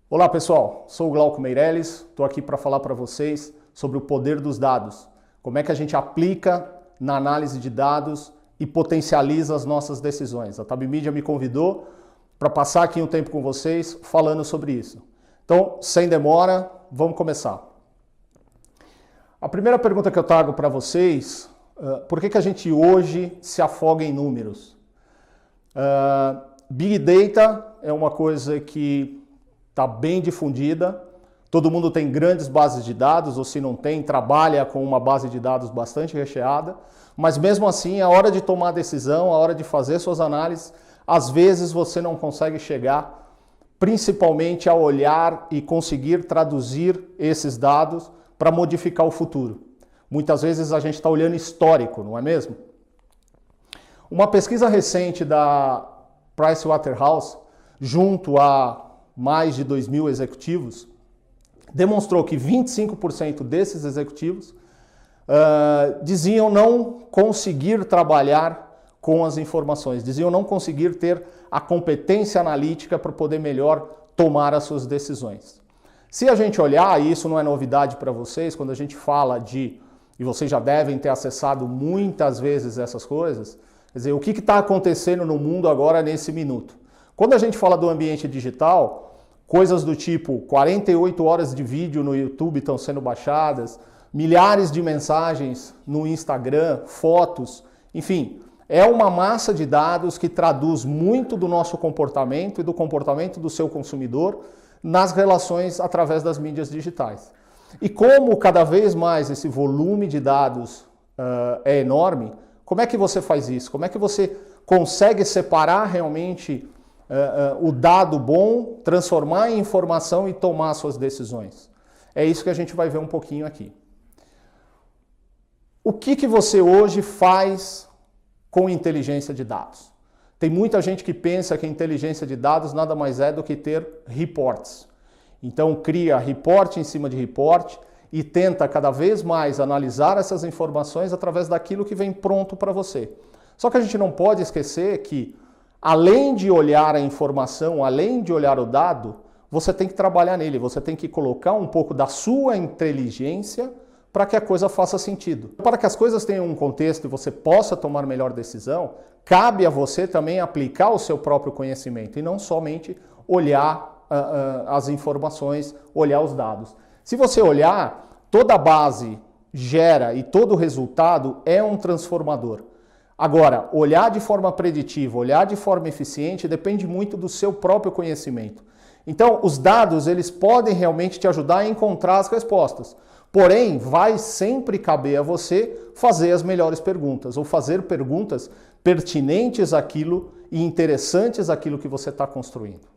Olá pessoal, sou o Glauco Meirelles, estou aqui para falar para vocês sobre o poder dos dados, como é que a gente aplica na análise de dados e potencializa as nossas decisões. A Tabmedia me convidou para passar aqui um tempo com vocês falando sobre isso. Então, sem demora, vamos começar. A primeira pergunta que eu trago para vocês, por que a gente hoje se afoga em números? Big Data é uma coisa que está bem difundida, todo mundo tem grandes bases de dados, ou se não tem, trabalha com uma base de dados bastante recheada, mas mesmo assim, a hora de tomar decisão, a hora de fazer suas análises, às vezes você não consegue chegar, principalmente a olhar e conseguir traduzir esses dados para modificar o futuro. Muitas vezes a gente está olhando histórico, não é mesmo? Uma pesquisa recente da Pricewaterhouse, junto a mais de 2.000 executivos, demonstrou que 25% desses executivos diziam não conseguir trabalhar com as informações, diziam não conseguir ter a competência analítica para poder melhor tomar as suas decisões. Se a gente olhar, e isso não é novidade para vocês, quando a gente fala de, e vocês já devem ter acessado muitas vezes essas coisas, quer dizer, o que está acontecendo no mundo agora nesse minuto? Quando a gente fala do ambiente digital, coisas do tipo 48 horas de vídeo no YouTube estão sendo baixadas, milhares de mensagens no Instagram, fotos, enfim, é uma massa de dados que traduz muito do nosso comportamento e do comportamento do seu consumidor nas relações através das mídias digitais. E como cada vez mais esse volume de dados é enorme, como é que você faz isso? Como é que você consegue separar realmente o dado bom, transformar em informação e tomar suas decisões? É isso que a gente vai ver um pouquinho aqui. O que você hoje faz com inteligência de dados? Tem muita gente que pensa que inteligência de dados nada mais é do que ter reports. Então cria report em cima de report e tenta cada vez mais analisar essas informações através daquilo que vem pronto para você. Só que a gente não pode esquecer que além de olhar a informação, além de olhar o dado, você tem que trabalhar nele, você tem que colocar um pouco da sua inteligência para que a coisa faça sentido. Para que as coisas tenham um contexto e você possa tomar melhor decisão, cabe a você também aplicar o seu próprio conhecimento e não somente olhar as informações, olhar os dados. Se você olhar, toda a base gera e todo o resultado é um transformador. Agora, olhar de forma preditiva, olhar de forma eficiente, depende muito do seu próprio conhecimento. Então, os dados, eles podem realmente te ajudar a encontrar as respostas. Porém, vai sempre caber a você fazer as melhores perguntas, ou fazer perguntas pertinentes àquilo e interessantes àquilo que você está construindo.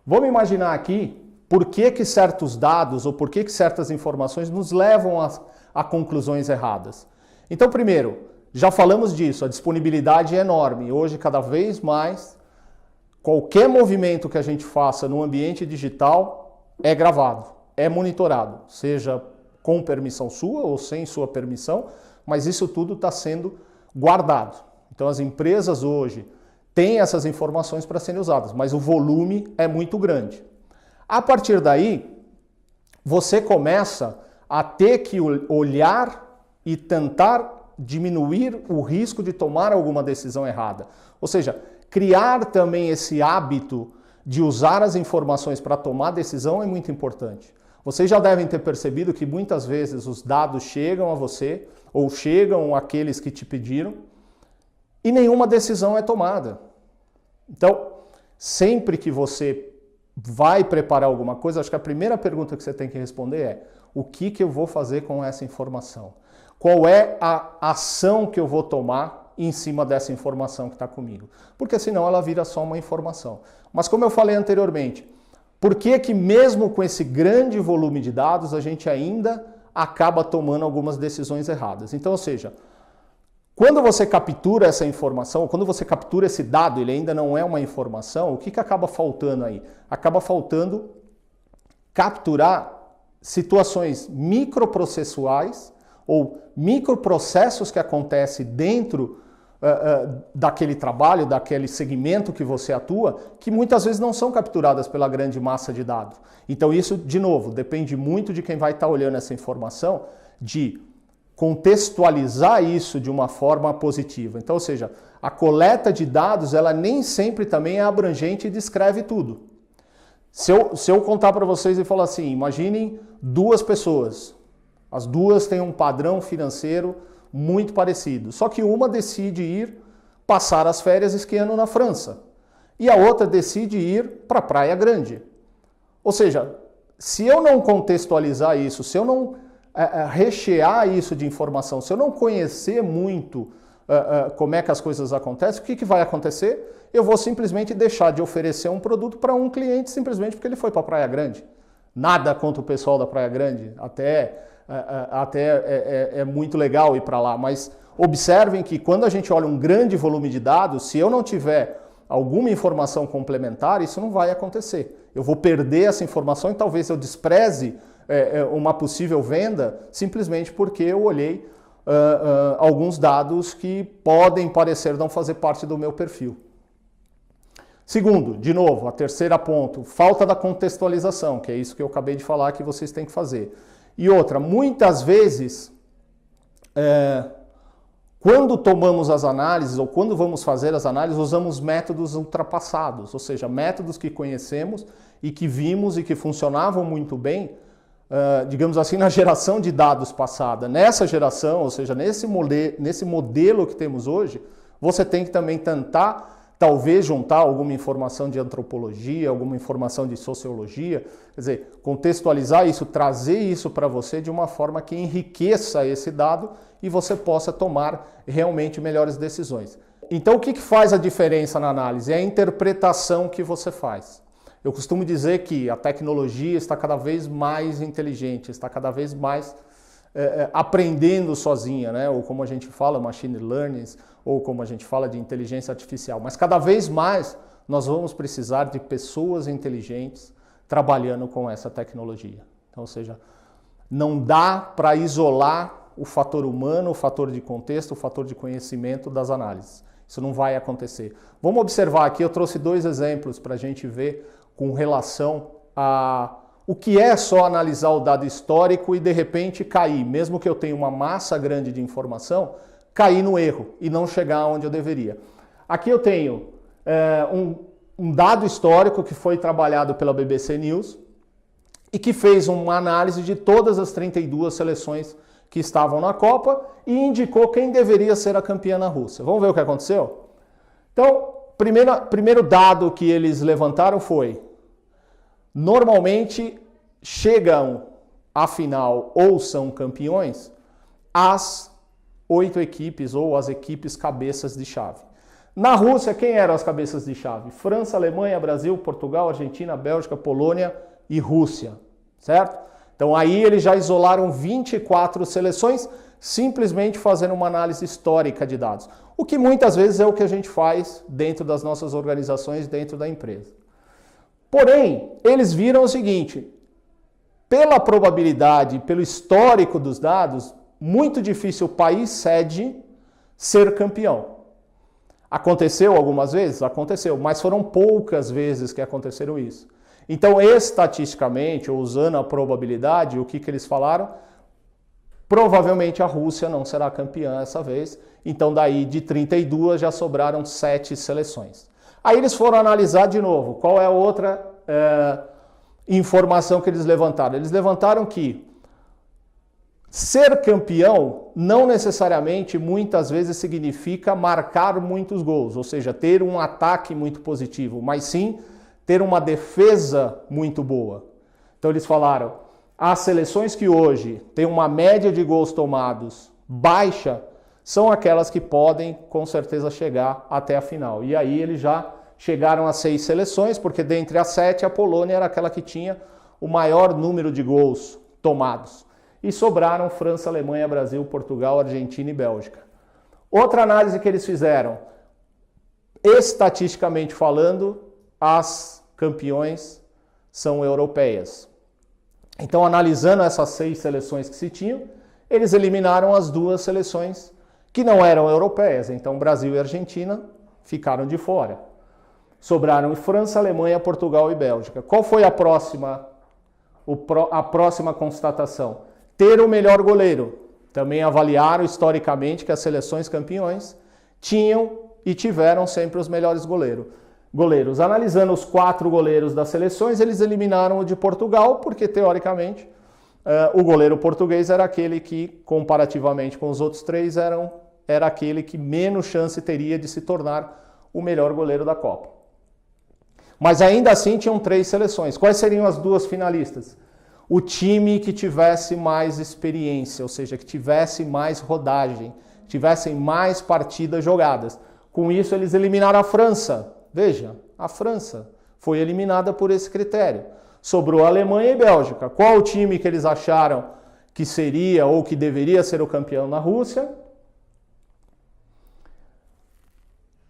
Vamos imaginar aqui por que certos dados ou por que certas informações nos levam a conclusões erradas. Então, primeiro, já falamos disso, a disponibilidade é enorme. Hoje, cada vez mais, qualquer movimento que a gente faça no ambiente digital é gravado, é monitorado, seja com permissão sua ou sem sua permissão, mas isso tudo está sendo guardado. Então, as empresas hoje têm essas informações para serem usadas, mas o volume é muito grande. A partir daí, você começa a ter que olhar e tentar diminuir o risco de tomar alguma decisão errada. Ou seja, criar também esse hábito de usar as informações para tomar decisão é muito importante. Vocês já devem ter percebido que muitas vezes os dados chegam a você ou chegam àqueles que te pediram e nenhuma decisão é tomada. Então, sempre que você vai preparar alguma coisa, acho que a primeira pergunta que você tem que responder é: o que eu vou fazer com essa informação? Qual é a ação que eu vou tomar em cima dessa informação que está comigo? Porque senão ela vira só uma informação. Mas como eu falei anteriormente, por que mesmo com esse grande volume de dados a gente ainda acaba tomando algumas decisões erradas? Então, ou seja, quando você captura essa informação, quando você captura esse dado, ele ainda não é uma informação, o que acaba faltando aí? Acaba faltando capturar situações microprocessuais ou microprocessos que acontecem dentro daquele trabalho, daquele segmento que você atua, que muitas vezes não são capturadas pela grande massa de dados. Então isso, de novo, depende muito de quem vai estar olhando essa informação, de contextualizar isso de uma forma positiva. Então, ou seja, a coleta de dados, ela nem sempre também é abrangente e descreve tudo. Se eu contar para vocês e falar assim, imaginem duas pessoas, as duas têm um padrão financeiro muito parecido, só que uma decide ir passar as férias esquiando na França e a outra decide ir para a Praia Grande. Ou seja, se eu não contextualizar isso, se eu não rechear isso de informação, se eu não conhecer muito como é que as coisas acontecem, o que vai acontecer? Eu vou simplesmente deixar de oferecer um produto para um cliente simplesmente porque ele foi para a Praia Grande. Nada contra o pessoal da Praia Grande, até é muito legal ir para lá, mas observem que quando a gente olha um grande volume de dados, se eu não tiver alguma informação complementar, isso não vai acontecer. Eu vou perder essa informação e talvez eu despreze uma possível venda simplesmente porque eu olhei alguns dados que podem parecer não fazer parte do meu perfil. Segundo, de novo, a terceira ponto, falta da contextualização, que é isso que eu acabei de falar que vocês têm que fazer. E outra, muitas vezes, quando tomamos as análises ou quando vamos fazer as análises, usamos métodos ultrapassados, ou seja, métodos que conhecemos e que vimos e que funcionavam muito bem, digamos assim, na geração de dados passada. Nessa geração, ou seja, nesse modelo que temos hoje, você tem que também tentar talvez juntar alguma informação de antropologia, alguma informação de sociologia, quer dizer, contextualizar isso, trazer isso para você de uma forma que enriqueça esse dado e você possa tomar realmente melhores decisões. Então, o que faz a diferença na análise? É a interpretação que você faz. Eu costumo dizer que a tecnologia está cada vez mais inteligente, está cada vez mais aprendendo sozinha, né? Ou como a gente fala, machine learning, ou como a gente fala de inteligência artificial. Mas cada vez mais nós vamos precisar de pessoas inteligentes trabalhando com essa tecnologia. Então, ou seja, não dá para isolar o fator humano, o fator de contexto, o fator de conhecimento das análises. Isso não vai acontecer. Vamos observar aqui, eu trouxe dois exemplos para a gente ver com relação a o que é só analisar o dado histórico e de repente cair, mesmo que eu tenha uma massa grande de informação, cair no erro e não chegar onde eu deveria. Aqui eu tenho um dado histórico que foi trabalhado pela BBC News e que fez uma análise de todas as 32 seleções que estavam na Copa e indicou quem deveria ser a campeã na Rússia. Vamos ver o que aconteceu? Então, primeiro dado que eles levantaram foi: normalmente chegam à final ou são campeões as 8 equipes ou as equipes cabeças de chave. Na Rússia, quem eram as cabeças de chave? França, Alemanha, Brasil, Portugal, Argentina, Bélgica, Polônia e Rússia, certo? Então aí eles já isolaram 24 seleções, simplesmente fazendo uma análise histórica de dados. O que muitas vezes é o que a gente faz dentro das nossas organizações, dentro da empresa. Porém, eles viram o seguinte: pela probabilidade, pelo histórico dos dados, muito difícil o país sede ser campeão. Aconteceu algumas vezes? Aconteceu, mas foram poucas vezes que aconteceram isso. Então, estatisticamente, ou usando a probabilidade, o que eles falaram? Provavelmente a Rússia não será campeã essa vez. Então, daí de 32 já sobraram 7 seleções. Aí eles foram analisar de novo. Qual é a outra informação que eles levantaram? Eles levantaram que ser campeão não necessariamente, muitas vezes, significa marcar muitos gols, ou seja, ter um ataque muito positivo, mas sim ter uma defesa muito boa. Então eles falaram, as seleções que hoje têm uma média de gols tomados baixa são aquelas que podem, com certeza, chegar até a final. E aí eles já chegaram a 6 seleções, porque dentre as 7, a Polônia era aquela que tinha o maior número de gols tomados. E sobraram França, Alemanha, Brasil, Portugal, Argentina e Bélgica. Outra análise que eles fizeram, estatisticamente falando, as campeões são europeias. Então, analisando essas 6 seleções que se tinham, eles eliminaram as 2 seleções que não eram europeias. Então, Brasil e Argentina ficaram de fora. Sobraram França, Alemanha, Portugal e Bélgica. Qual foi a próxima constatação? Ter o melhor goleiro. Também avaliaram historicamente que as seleções campeões tinham e tiveram sempre os melhores goleiros. Analisando os 4 goleiros das seleções, eles eliminaram o de Portugal, porque teoricamente o goleiro português era aquele que, comparativamente com os outros 3, era aquele que menos chance teria de se tornar o melhor goleiro da Copa. Mas ainda assim tinham 3 seleções. Quais seriam as 2 finalistas? O time que tivesse mais experiência, ou seja, que tivesse mais rodagem, tivessem mais partidas jogadas. Com isso, eles eliminaram a França. Veja, a França foi eliminada por esse critério. Sobrou Alemanha e Bélgica. Qual o time que eles acharam que seria ou que deveria ser o campeão na Rússia?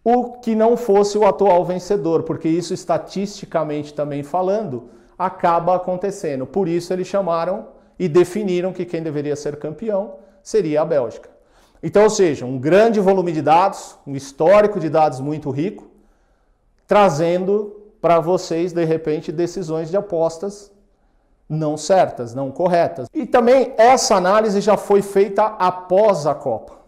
O que não fosse o atual vencedor, porque isso estatisticamente também falando, acaba acontecendo. Por isso eles chamaram e definiram que quem deveria ser campeão seria a Bélgica. Então, ou seja, um grande volume de dados, um histórico de dados muito rico, trazendo para vocês, de repente, decisões de apostas não certas, não corretas. E também essa análise já foi feita após a Copa.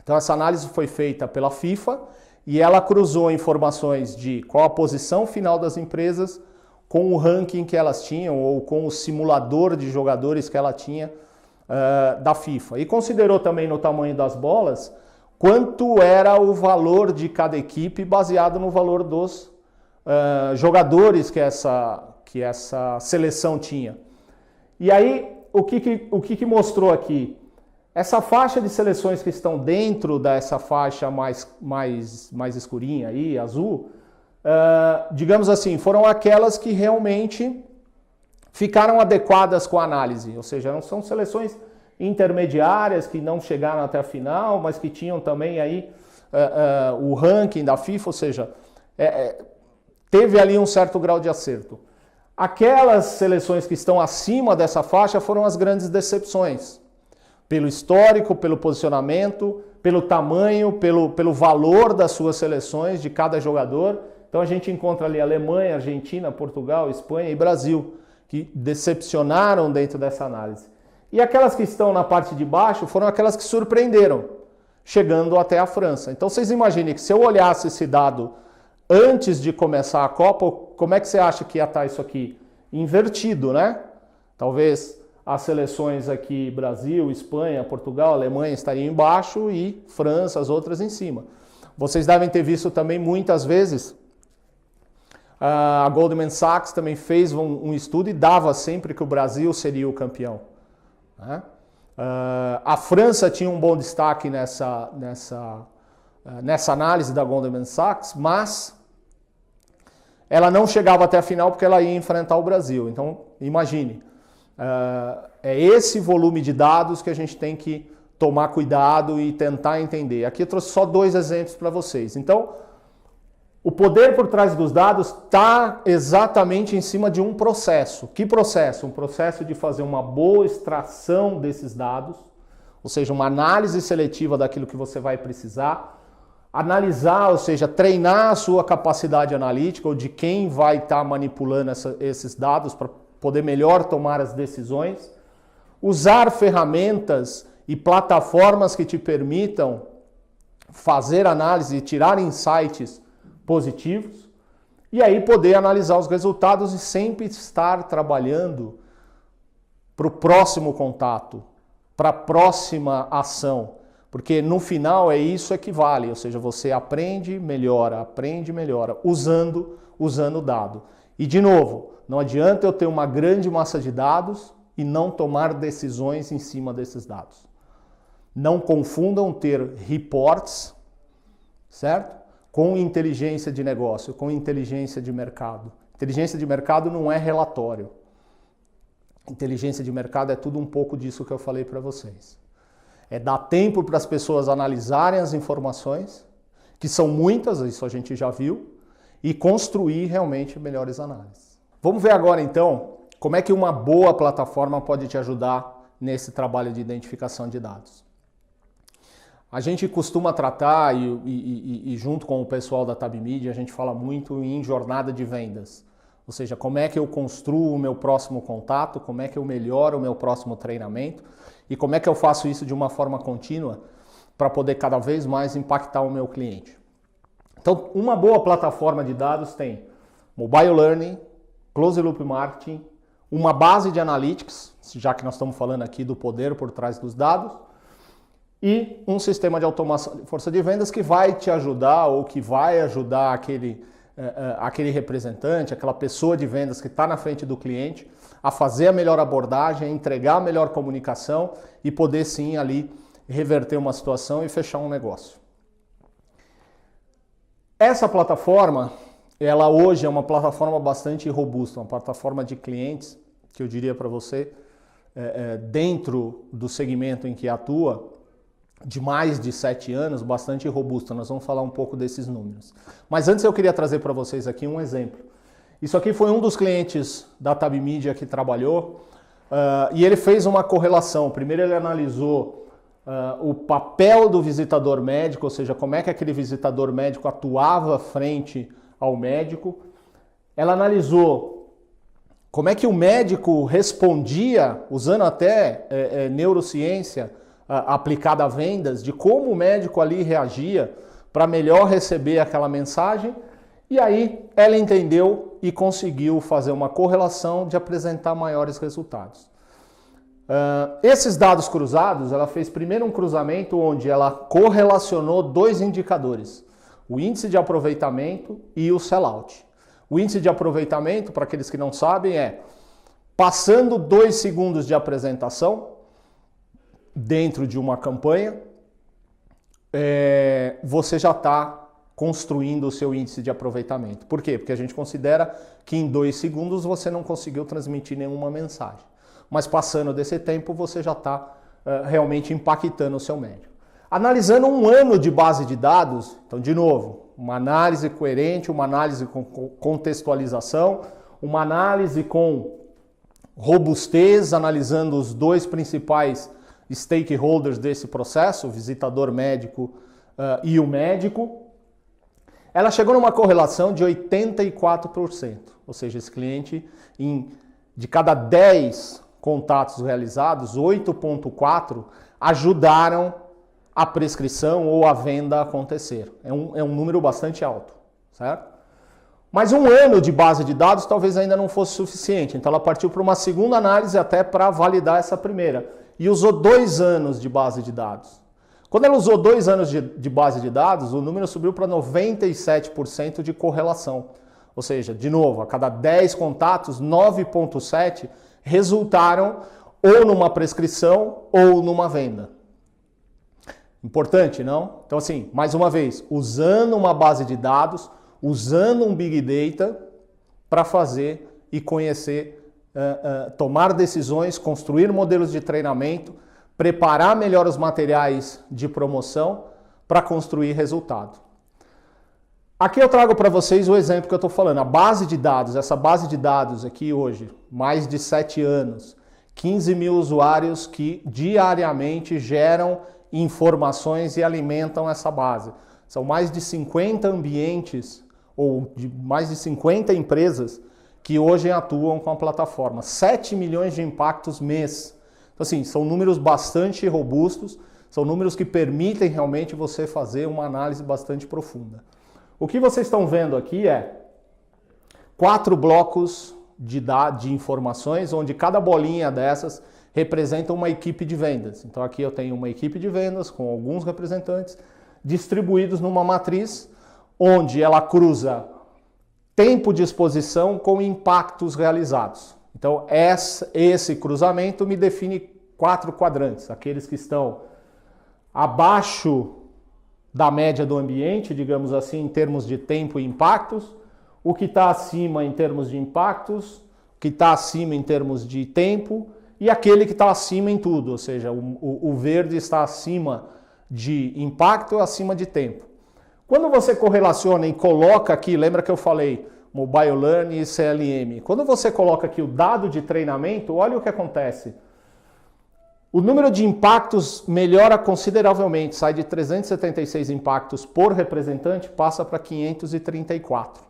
Então essa análise foi feita pela FIFA e ela cruzou informações de qual a posição final das empresas com o ranking que elas tinham ou com o simulador de jogadores que ela tinha da FIFA. E considerou também no tamanho das bolas quanto era o valor de cada equipe baseado no valor dos jogadores que essa seleção tinha. E aí, o que mostrou aqui? Essa faixa de seleções que estão dentro dessa faixa mais escurinha aí, azul, digamos assim, foram aquelas que realmente ficaram adequadas com a análise. Ou seja, não são seleções intermediárias que não chegaram até a final, mas que tinham também aí o ranking da FIFA, ou seja, teve ali um certo grau de acerto. Aquelas seleções que estão acima dessa faixa foram as grandes decepções. Pelo histórico, pelo posicionamento, pelo tamanho, pelo valor das suas seleções, de cada jogador. Então a gente encontra ali Alemanha, Argentina, Portugal, Espanha e Brasil, que decepcionaram dentro dessa análise. E aquelas que estão na parte de baixo foram aquelas que surpreenderam, chegando até a França. Então vocês imaginem que se eu olhasse esse dado antes de começar a Copa, como é que você acha que ia estar isso aqui? Invertido, né? Talvez as seleções aqui, Brasil, Espanha, Portugal, Alemanha, estariam embaixo e França, as outras em cima. Vocês devem ter visto também muitas vezes, a Goldman Sachs também fez um estudo e dava sempre que o Brasil seria o campeão. Né? A França tinha um bom destaque nessa análise da Goldman Sachs, mas ela não chegava até a final porque ela ia enfrentar o Brasil. Então, imagine. É esse volume de dados que a gente tem que tomar cuidado e tentar entender. Aqui eu trouxe só 2 exemplos para vocês. Então, o poder por trás dos dados está exatamente em cima de um processo. Que processo? Um processo de fazer uma boa extração desses dados, ou seja, uma análise seletiva daquilo que você vai precisar, analisar, ou seja, treinar a sua capacidade analítica ou de quem vai estar manipulando esses dados para poder melhor tomar as decisões, usar ferramentas e plataformas que te permitam fazer análise e tirar insights positivos, e aí poder analisar os resultados e sempre estar trabalhando para o próximo contato, para a próxima ação, porque no final é isso que vale, ou seja, você aprende, melhora, usando o dado. E de novo, não adianta eu ter uma grande massa de dados e não tomar decisões em cima desses dados. Não confundam ter reports, certo? Com inteligência de negócio, com inteligência de mercado. Inteligência de mercado não é relatório. Inteligência de mercado é tudo um pouco disso que eu falei para vocês. É dar tempo para as pessoas analisarem as informações, que são muitas, isso a gente já viu, e construir realmente melhores análises. Vamos ver agora então como é que uma boa plataforma pode te ajudar nesse trabalho de identificação de dados. A gente costuma tratar, e junto com o pessoal da Tab Media, a gente fala muito em jornada de vendas. Ou seja, como é que eu construo o meu próximo contato, como é que eu melhoro o meu próximo treinamento e como é que eu faço isso de uma forma contínua para poder cada vez mais impactar o meu cliente. Então, uma boa plataforma de dados tem Mobile Learning, Closed Loop Marketing, uma base de Analytics, já que nós estamos falando aqui do poder por trás dos dados, e um sistema de automação de força de vendas que vai te ajudar ou que vai ajudar aquele representante, aquela pessoa de vendas que está na frente do cliente a fazer a melhor abordagem, a entregar a melhor comunicação e poder sim ali reverter uma situação e fechar um negócio. Essa plataforma, ela hoje é uma plataforma bastante robusta, uma plataforma de clientes, que eu diria para você, dentro do segmento em que atua, de mais de 7 anos, bastante robusta. Nós vamos falar um pouco desses números. Mas antes eu queria trazer para vocês aqui um exemplo. Isso aqui foi um dos clientes da Tab Media que trabalhou e ele fez uma correlação. Primeiro ele analisou o papel do visitador médico, ou seja, como é que aquele visitador médico atuava frente ao médico. Ela analisou como é que o médico respondia, usando até neurociência, aplicada a vendas, de como o médico ali reagia para melhor receber aquela mensagem, e aí ela entendeu e conseguiu fazer uma correlação de apresentar maiores resultados. Esses dados cruzados, ela fez primeiro um cruzamento onde ela correlacionou 2 indicadores, o índice de aproveitamento e o sellout. O índice de aproveitamento, para aqueles que não sabem, é passando 2 segundos de apresentação, dentro de uma campanha, você já está construindo o seu índice de aproveitamento. Por quê? Porque a gente considera que em 2 segundos você não conseguiu transmitir nenhuma mensagem. Mas passando desse tempo, você já está realmente impactando o seu médico. Analisando um ano de base de dados, então, de novo, uma análise coerente, uma análise com contextualização, uma análise com robustez, analisando os 2 principais stakeholders desse processo, o visitador médico e o médico, ela chegou numa correlação de 84%. Ou seja, esse cliente, de cada 10 contatos realizados, 8,4 ajudaram a prescrição ou a venda a acontecer. É um número bastante alto, certo? Mas um ano de base de dados talvez ainda não fosse suficiente. Então ela partiu para uma segunda análise até para validar essa primeira. E usou 2 anos de base de dados. Quando ela usou 2 anos de base de dados, o número subiu para 97% de correlação. Ou seja, de novo, a cada 10 contatos, 9,7 resultaram ou numa prescrição ou numa venda. Importante, não? Então, assim, mais uma vez, usando uma base de dados, usando um Big Data para fazer e conhecer, tomar decisões, construir modelos de treinamento, preparar melhor os materiais de promoção para construir resultado. Aqui eu trago para vocês o exemplo que eu estou falando, a base de dados, essa base de dados aqui hoje, mais de 7 anos, 15 mil usuários que diariamente geram informações e alimentam essa base. São mais de 50 ambientes ou de mais de 50 empresas que hoje atuam com a plataforma. 7 milhões de impactos mês. Então, assim, são números bastante robustos, são números que permitem realmente você fazer uma análise bastante profunda. O que vocês estão vendo aqui é 4 blocos de informações, onde cada bolinha dessas representa uma equipe de vendas. Então aqui eu tenho uma equipe de vendas com alguns representantes distribuídos numa matriz, onde ela cruza tempo de exposição com impactos realizados. Então esse cruzamento me define 4 quadrantes, aqueles que estão abaixo da média do ambiente, digamos assim, em termos de tempo e impactos, o que está acima em termos de impactos, o que está acima em termos de tempo e aquele que está acima em tudo, ou seja, o verde está acima de impacto, acima de tempo. Quando você correlaciona e coloca aqui, lembra que eu falei Mobile Learning e CLM, quando você coloca aqui o dado de treinamento, olha o que acontece. O número de impactos melhora consideravelmente, sai de 376 impactos por representante, passa para 534.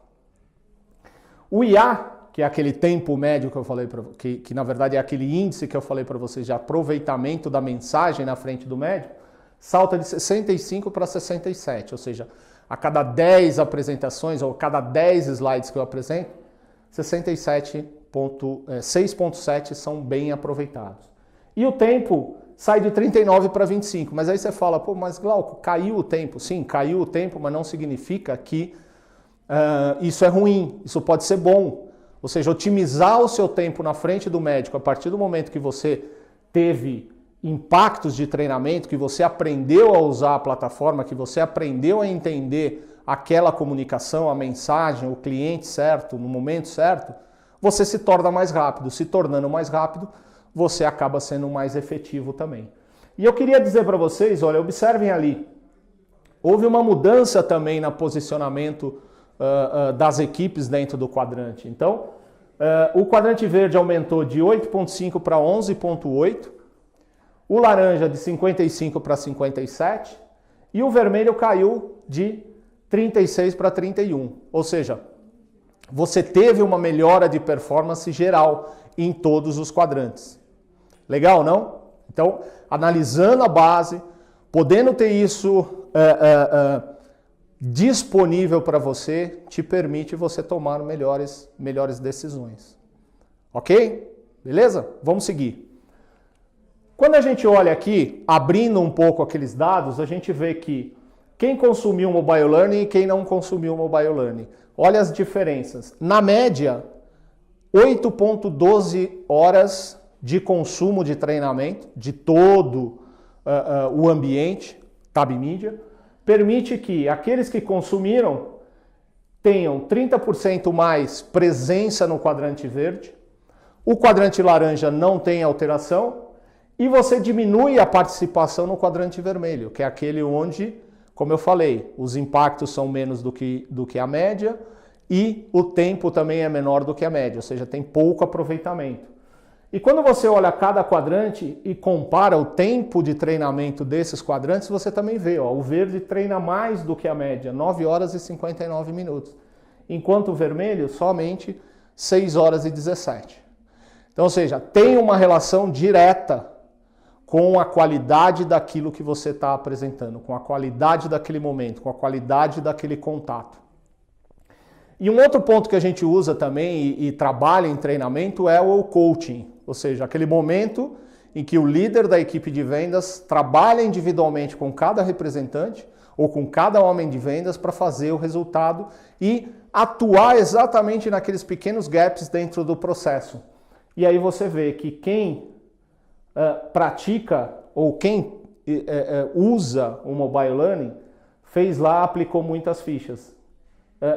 O IA, que é aquele tempo médio que eu falei, que na verdade é aquele índice que eu falei para vocês de aproveitamento da mensagem na frente do médico, salta de 65 para 67, ou seja, a cada 10 apresentações ou a cada 10 slides que eu apresento, 6,7 são bem aproveitados. E o tempo sai de 39 para 25, mas aí você fala, pô, mas Glauco, caiu o tempo. Sim, caiu o tempo, mas não significa que isso é ruim, isso pode ser bom. Ou seja, otimizar o seu tempo na frente do médico a partir do momento que você teve impactos de treinamento, que você aprendeu a usar a plataforma, que você aprendeu a entender aquela comunicação, a mensagem, o cliente certo, no momento certo, você se torna mais rápido. Se tornando mais rápido, você acaba sendo mais efetivo também. E eu queria dizer para vocês, olha, observem ali, houve uma mudança também no posicionamento das equipes dentro do quadrante. Então, o quadrante verde aumentou de 8,5 para 11,8, o laranja de 55 para 57 e o vermelho caiu de 36 para 31. Ou seja, você teve uma melhora de performance geral em todos os quadrantes. Legal, não? Então, analisando a base, podendo ter isso disponível para você, te permite você tomar melhores decisões. Ok? Beleza? Vamos seguir. Quando a gente olha aqui, abrindo um pouco aqueles dados, a gente vê que quem consumiu Mobile Learning e quem não consumiu Mobile Learning. Olha as diferenças. Na média, 8,12 horas de consumo de treinamento de todo o ambiente, Tab Media, permite que aqueles que consumiram tenham 30% mais presença no quadrante verde, o quadrante laranja não tem alteração, e você diminui a participação no quadrante vermelho, que é aquele onde, como eu falei, os impactos são menos do que a média e o tempo também é menor do que a média, ou seja, tem pouco aproveitamento. E quando você olha cada quadrante e compara o tempo de treinamento desses quadrantes, você também vê, ó, o verde treina mais do que a média, 9 horas e 59 minutos, enquanto o vermelho somente 6 horas e 17. Então, ou seja, tem uma relação direta com a qualidade daquilo que você está apresentando, com a qualidade daquele momento, com a qualidade daquele contato. E um outro ponto que a gente usa também e trabalha em treinamento é o coaching, ou seja, aquele momento em que o líder da equipe de vendas trabalha individualmente com cada representante ou com cada homem de vendas para fazer o resultado e atuar exatamente naqueles pequenos gaps dentro do processo. E aí você vê que quem pratica ou quem usa o Mobile Learning fez lá, aplicou muitas fichas.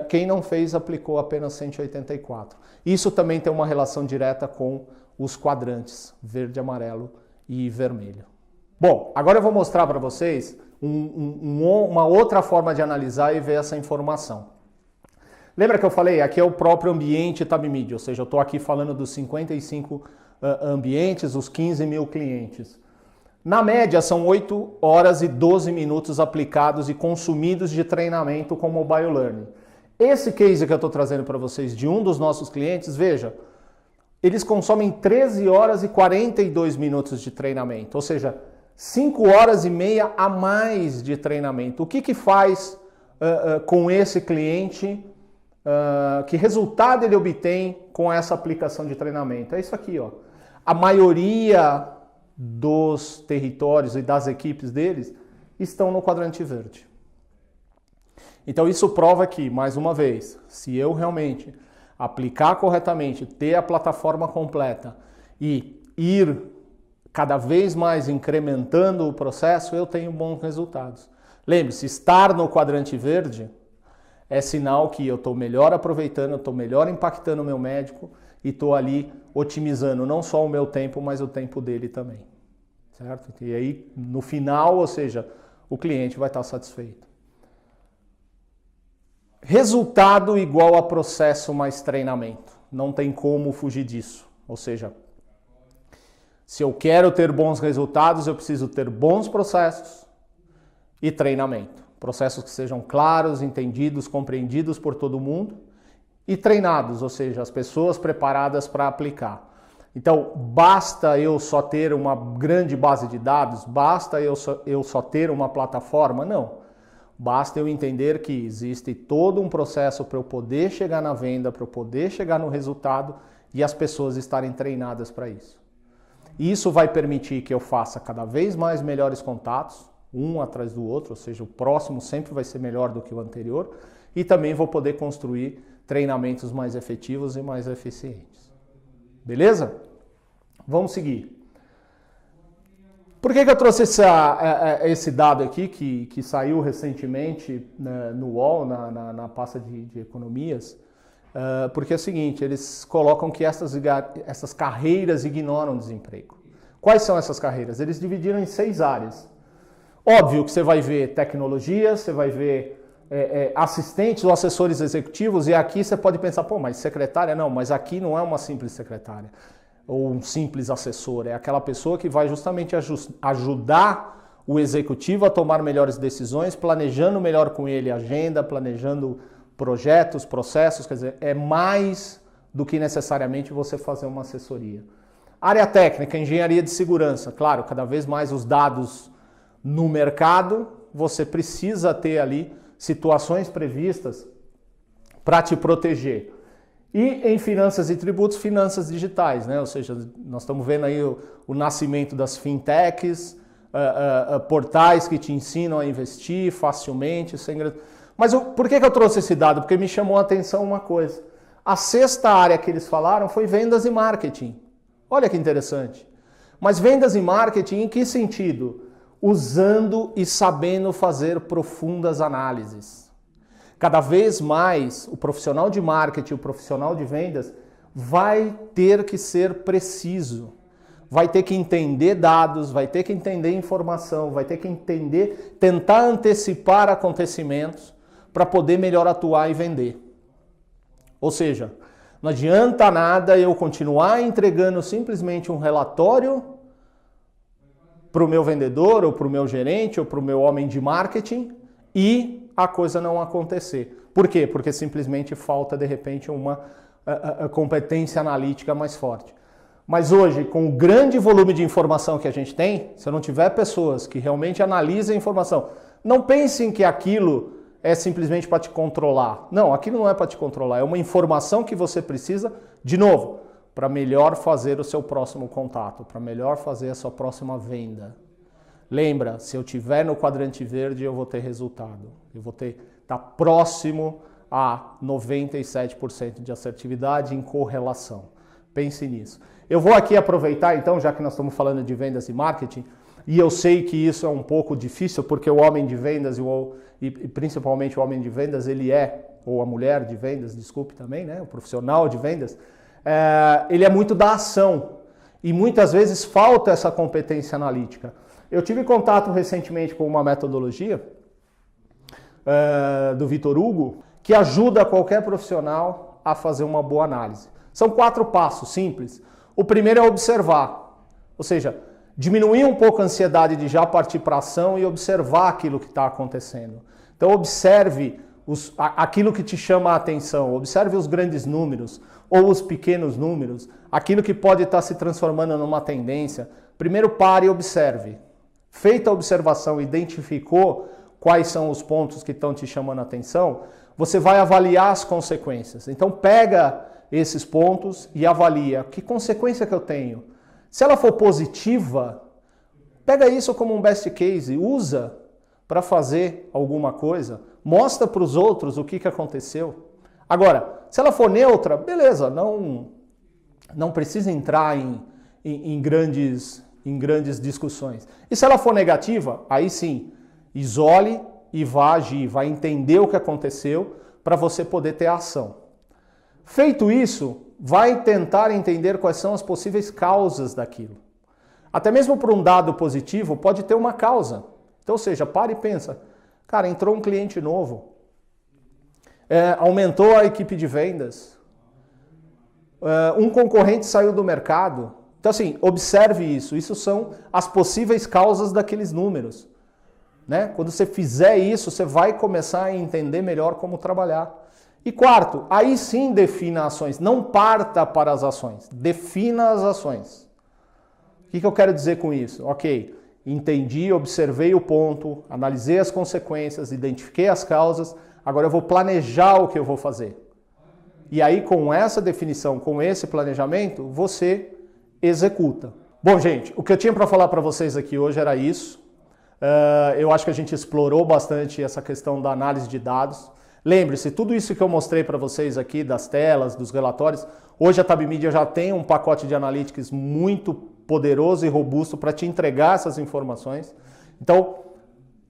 Quem não fez, aplicou apenas 184. Isso também tem uma relação direta com os quadrantes verde, amarelo e vermelho. Bom, agora eu vou mostrar para vocês uma outra forma de analisar e ver essa informação. Lembra que eu falei? Aqui é o próprio ambiente Tab Media, ou seja, eu estou aqui falando dos 55 ambientes, os 15 mil clientes. Na média, são 8 horas e 12 minutos aplicados e consumidos de treinamento com Mobile Learning. Esse case que eu estou trazendo para vocês de um dos nossos clientes, veja, eles consomem 13 horas e 42 minutos de treinamento, ou seja, 5 horas e meia a mais de treinamento. O que faz com esse cliente? Que resultado ele obtém com essa aplicação de treinamento? É isso aqui, ó. A maioria dos territórios e das equipes deles estão no quadrante verde. Então isso prova que, mais uma vez, se eu realmente aplicar corretamente, ter a plataforma completa e ir cada vez mais incrementando o processo, eu tenho bons resultados. Lembre-se, estar no quadrante verde é sinal que eu estou melhor aproveitando, eu estou melhor impactando o meu médico e estou ali otimizando não só o meu tempo, mas o tempo dele também. Certo? E aí, no final, ou seja, o cliente vai estar satisfeito. Resultado igual a processo mais treinamento. Não tem como fugir disso. Ou seja, Se eu quero ter bons resultados, eu preciso ter bons processos e treinamento. Processos que sejam claros, entendidos, compreendidos por todo mundo e treinados, ou seja, as pessoas preparadas para aplicar. Então, basta eu só ter uma grande base de dados? Basta eu só ter uma plataforma? Não. Basta eu entender que existe todo um processo para eu poder chegar na venda, para eu poder chegar no resultado e as pessoas estarem treinadas para isso. Isso vai permitir que eu faça cada vez mais melhores contatos, um atrás do outro, ou seja, o próximo sempre vai ser melhor do que o anterior, e também vou poder construir treinamentos mais efetivos e mais eficientes. Beleza? Vamos seguir. Por que eu trouxe esse dado aqui, que saiu recentemente, né, no UOL, na pasta de economias? Porque é o seguinte, eles colocam que essas carreiras ignoram desemprego. Quais são essas carreiras? Eles dividiram em 6 áreas. Óbvio que você vai ver tecnologia, você vai ver assistentes ou assessores executivos, e aqui você pode pensar, pô, mas secretária não, mas aqui não é uma simples secretária ou um simples assessor, é aquela pessoa que vai justamente ajudar o executivo a tomar melhores decisões, planejando melhor com ele a agenda, planejando projetos, processos, quer dizer, é mais do que necessariamente você fazer uma assessoria. Área técnica, engenharia de segurança, claro, cada vez mais os dados no mercado, você precisa ter ali situações previstas para te proteger. E em finanças e tributos, finanças digitais, né? Ou seja, nós estamos vendo aí o nascimento das fintechs, portais que te ensinam a investir facilmente, sem... Mas por que eu trouxe esse dado? Porque me chamou a atenção uma coisa. A 6ª área que eles falaram foi vendas e marketing. Olha que interessante. Mas vendas e marketing em que sentido? Usando e sabendo fazer profundas análises. Cada vez mais o profissional de marketing, o profissional de vendas vai ter que ser preciso. Vai ter que entender dados, vai ter que entender informação, vai ter que entender, tentar antecipar acontecimentos para poder melhor atuar e vender. Ou seja, não adianta nada eu continuar entregando simplesmente um relatório para o meu vendedor, ou para o meu gerente, ou para o meu homem de marketing e a coisa não acontecer. Por quê? Porque simplesmente falta, de repente, uma competência analítica mais forte. Mas hoje, com o grande volume de informação que a gente tem, se eu não tiver pessoas que realmente analisem a informação, não pensem que aquilo é simplesmente para te controlar. Não, aquilo não é para te controlar, é uma informação que você precisa, de novo, para melhor fazer o seu próximo contato, para melhor fazer a sua próxima venda. Lembra, se eu estiver no quadrante verde, eu vou ter resultado. Eu vou estar próximo a 97% de assertividade em correlação. Pense nisso. Eu vou aqui aproveitar, então, já que nós estamos falando de vendas e marketing, e eu sei que isso é um pouco difícil, porque o homem de vendas, e principalmente o homem de vendas, ele ou a mulher de vendas, desculpe também, né? O profissional de vendas, ele é muito da ação. E muitas vezes falta essa competência analítica. Eu tive contato recentemente com uma metodologia do Vitor Hugo, que ajuda qualquer profissional a fazer uma boa análise. São 4 passos simples. O primeiro é observar, ou seja, diminuir um pouco a ansiedade de já partir para a ação e observar aquilo que está acontecendo. Então observe aquilo que te chama a atenção, observe os grandes números ou os pequenos números, aquilo que pode estar se transformando numa tendência. Primeiro pare e observe. Feita a observação, identificou quais são os pontos que estão te chamando a atenção, você vai avaliar as consequências. Então pega esses pontos e avalia que consequência que eu tenho. Se ela for positiva, pega isso como um best case, usa para fazer alguma coisa, mostra para os outros o que aconteceu. Agora, se ela for neutra, beleza, não precisa entrar em grandes discussões. E se ela for negativa, aí sim, isole e vá agir, vai entender o que aconteceu para você poder ter ação. Feito isso, vai tentar entender quais são as possíveis causas daquilo. Até mesmo para um dado positivo, pode ter uma causa. Então, ou seja, para e pensa, cara, entrou um cliente novo, aumentou a equipe de vendas, um concorrente saiu do mercado, Então assim, observe isso. Isso são as possíveis causas daqueles números. Né? Quando você fizer isso, você vai começar a entender melhor como trabalhar. E quarto, aí sim defina ações. Não parta para as ações, defina as ações. O que eu quero dizer com isso? Ok, entendi, observei o ponto, analisei as consequências, identifiquei as causas, agora eu vou planejar o que eu vou fazer. E aí com essa definição, com esse planejamento, você executa. Bom, gente, o que eu tinha para falar para vocês aqui hoje era isso. Eu acho que a gente explorou bastante essa questão da análise de dados. Lembre-se, tudo isso que eu mostrei para vocês aqui, das telas, dos relatórios, hoje a Tab Media já tem um pacote de analytics muito poderoso e robusto para te entregar essas informações. Então,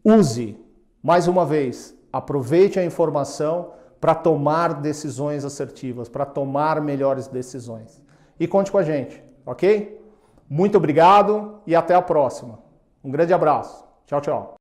use, mais uma vez, aproveite a informação para tomar decisões assertivas, para tomar melhores decisões. E conte com a gente, ok? Muito obrigado e até a próxima. Um grande abraço. Tchau, tchau.